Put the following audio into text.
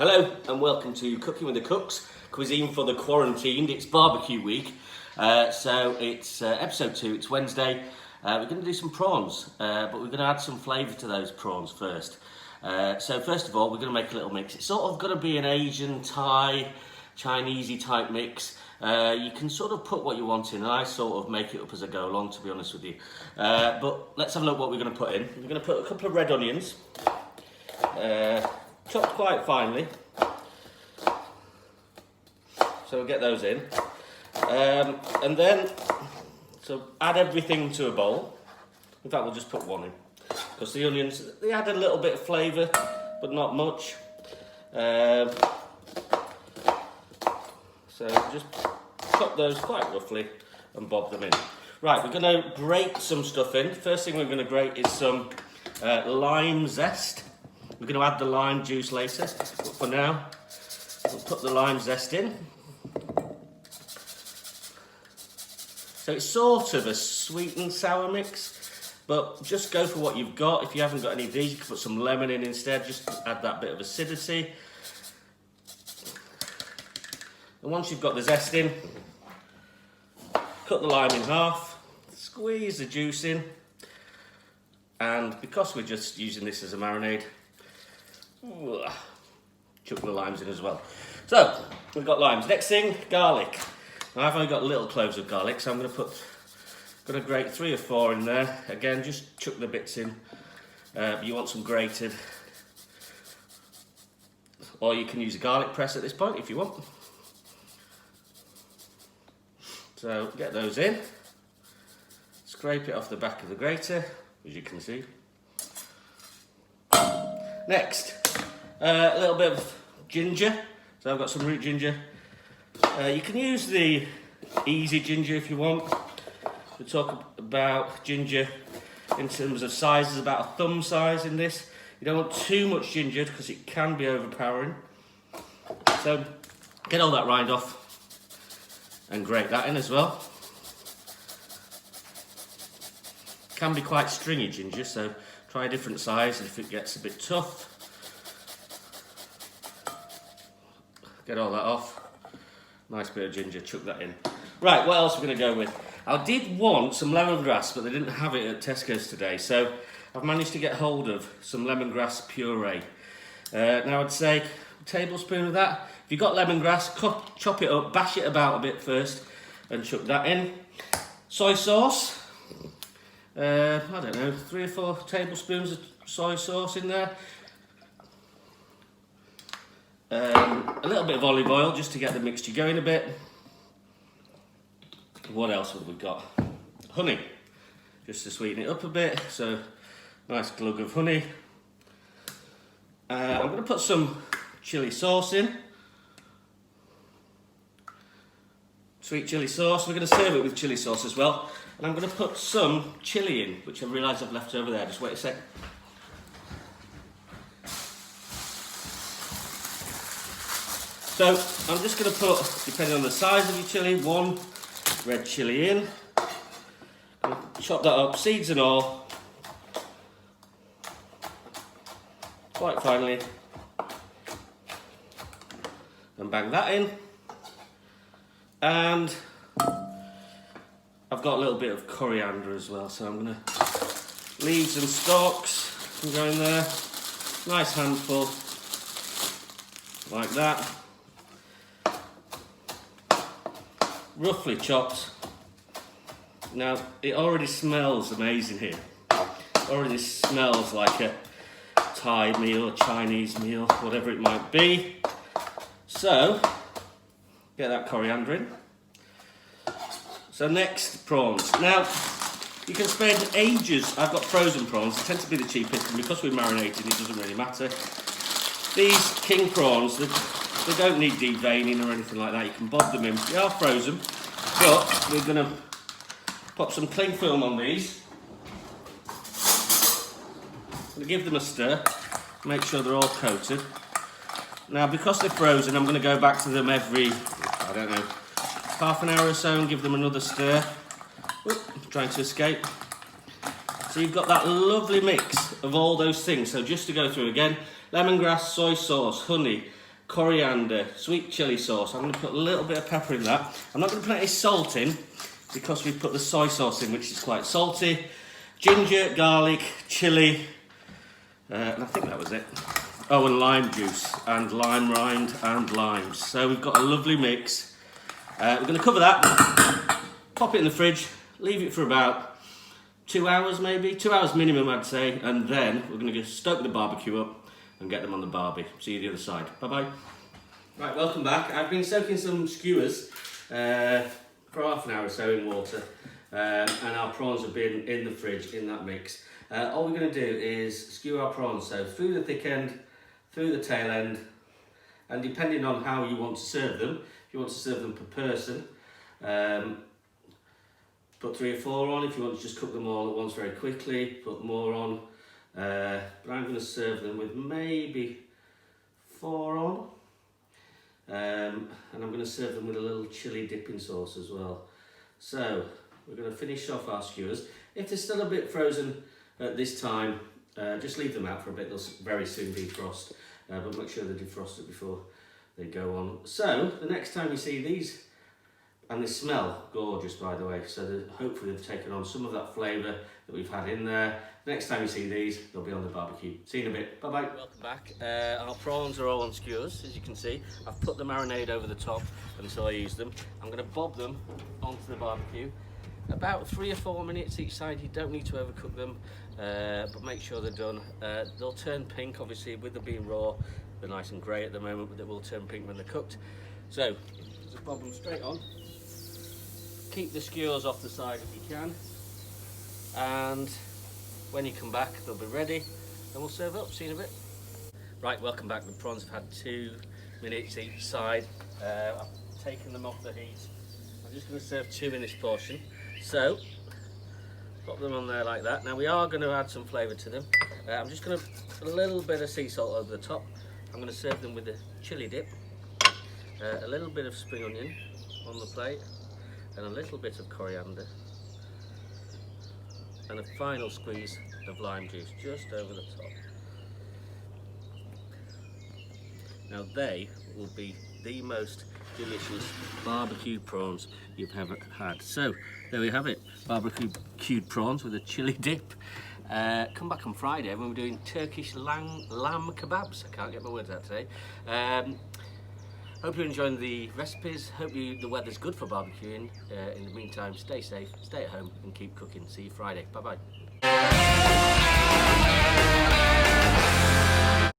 Hello and welcome to Cooking with the Cooks, cuisine for the quarantined. It's barbecue week, so it's episode 2, it's Wednesday. We're going to do some prawns, but we're going to add some flavour to those prawns first. So first of all, we're going to make a little mix. It's sort of going to be an Asian, Thai, Chinesey type mix. You can sort of put what you want in, and I sort of make it up as I go along, to be honest with you. But let's have a look what we're going to put in. We're going to put a couple of red onions, chopped quite finely. So we'll get those in. And then, so add everything to a bowl. In fact, we'll just put one in. Because the onions, they add a little bit of flavour, but not much. So just chop those quite roughly and bob them in. Right, we're going to grate some stuff in. First thing we're going to grate is some lime zest. We're going to add the lime juice later, but for now, we'll put the lime zest in. So it's sort of a sweet and sour mix, but just go for what you've got. If you haven't got any of these, you can put some lemon in instead, just to add that bit of acidity. And once you've got the zest in, cut the lime in half, squeeze the juice in, and because we're just using this as a marinade, chuck the limes in as well. So, we've got limes. Next thing, garlic. Now, I've only got little cloves of garlic, so I'm going to grate 3 or 4 in there. Again, just chuck the bits in. You want some grated, or you can use a garlic press at this point if you want. So get those in, scrape it off the back of the grater, as you can see. Next, a little bit of ginger. So I've got some root ginger. You can use the easy ginger if you want. We talk about ginger in terms of sizes, about a thumb size in this. You don't want too much ginger because it can be overpowering. So get all that rind off and grate that in as well. Can be quite stringy ginger, so try a different size if it gets a bit tough. Get all that off. Nice bit of ginger, chuck that in. Right, what else are we going to go with? I did want some lemongrass, but they didn't have it at Tesco's today, so I've managed to get hold of some lemongrass puree. Now I'd say a tablespoon of that. If you've got lemongrass, chop it up, bash it about a bit first, and chuck that in. Soy sauce. I don't know, 3 or 4 tablespoons of soy sauce in there. A little bit of olive oil just to get the mixture going a bit. What else have we got? Honey, just to sweeten it up a bit. So, nice glug of honey. I'm going to put some chilli sauce in. Sweet chilli sauce. We're going to serve it with chilli sauce as well. And I'm going to put some chilli in, which I realise I've left over there. Just wait a sec. So I'm just going to put, depending on the size of your chilli, 1 red chilli in. Chop that up, seeds and all, quite finely, and bang that in. And I've got a little bit of coriander as well, so I'm going to leaves and stalks can go in there. Nice handful, like that. Roughly chopped. Now it already smells amazing here. It already smells like a Thai meal, a Chinese meal, whatever it might be. So get that coriander in. So next, prawns. Now you can spend ages. I've got frozen prawns. They tend to be the cheapest, and because we're marinated, it doesn't really matter. These king prawns, they don't need deveining or anything like that. You can bob them in. They are frozen, but we're going to pop some cling film on these. I'm going to give them a stir, make sure they're all coated. Now, because they're frozen, I'm going to go back to them every, I don't know, half an hour or so and give them another stir. Oop, trying to escape. So you've got that lovely mix of all those things. So just to go through again, lemongrass, soy sauce, honey, coriander, sweet chili sauce. I'm going to put a little bit of pepper in that. I'm not going to put any salt in because we put the soy sauce in, which is quite salty. Ginger, garlic, chili, and I think that was it. Oh, and lime juice, and lime rind, and limes. So we've got a lovely mix. We're going to cover that, pop it in the fridge, leave it for about 2 hours maybe, 2 hours minimum I'd say, and then we're going to stoke the barbecue up and get them on the barbie. See you the other side. Bye-bye. Right, welcome back. I've been soaking some skewers for half an hour or so in water, and our prawns have been in the fridge in that mix. All we're going to do is skewer our prawns, so through the thick end, through the tail end, and depending on how you want to serve them, if you want to serve them per person, put 3 or 4 on. If you want to just cook them all at once very quickly, put more on. But I'm going to serve them with maybe 4 on. And I'm going to serve them with a little chili dipping sauce as well. So we're going to finish off our skewers. If they're still a bit frozen at this time, just leave them out for a bit. They'll very soon defrost, but make sure they're defrosted before they go on. So the next time you see these, and they smell gorgeous by the way, so hopefully they've taken on some of that flavour that we've had in there. Next time you see these, they'll be on the barbecue. See you in a bit. Bye bye. Welcome back. Our prawns are all on skewers, as you can see. I've put the marinade over the top until I use them. I'm going to bob them onto the barbecue. About 3 or 4 minutes each side. You don't need to overcook them, but make sure they're done. They'll turn pink, obviously, with them being raw. They're nice and grey at the moment, but they will turn pink when they're cooked. So just bob them straight on. Keep the skewers off the side if you can, and when you come back they'll be ready and we'll serve up. See you in a bit. Right, welcome back. The prawns have had 2 minutes each side. I've taken them off the heat. I'm just going to serve 2 in this portion, so pop them on there like that. Now we are going to add some flavour to them. I'm just going to put a little bit of sea salt over the top. I'm going to serve them with a chili dip, a little bit of spring onion on the plate, and a little bit of coriander, and a final squeeze of lime juice just over the top. Now they will be the most delicious barbecue prawns you've ever had. So there we have it, barbecued prawns with a chili dip. Come back on Friday when we're doing Turkish lamb kebabs. I can't get my words out today. Hope you're enjoying the recipes. Hope the weather's good for barbecuing. In the meantime, stay safe, stay at home and keep cooking. See you Friday. Bye bye.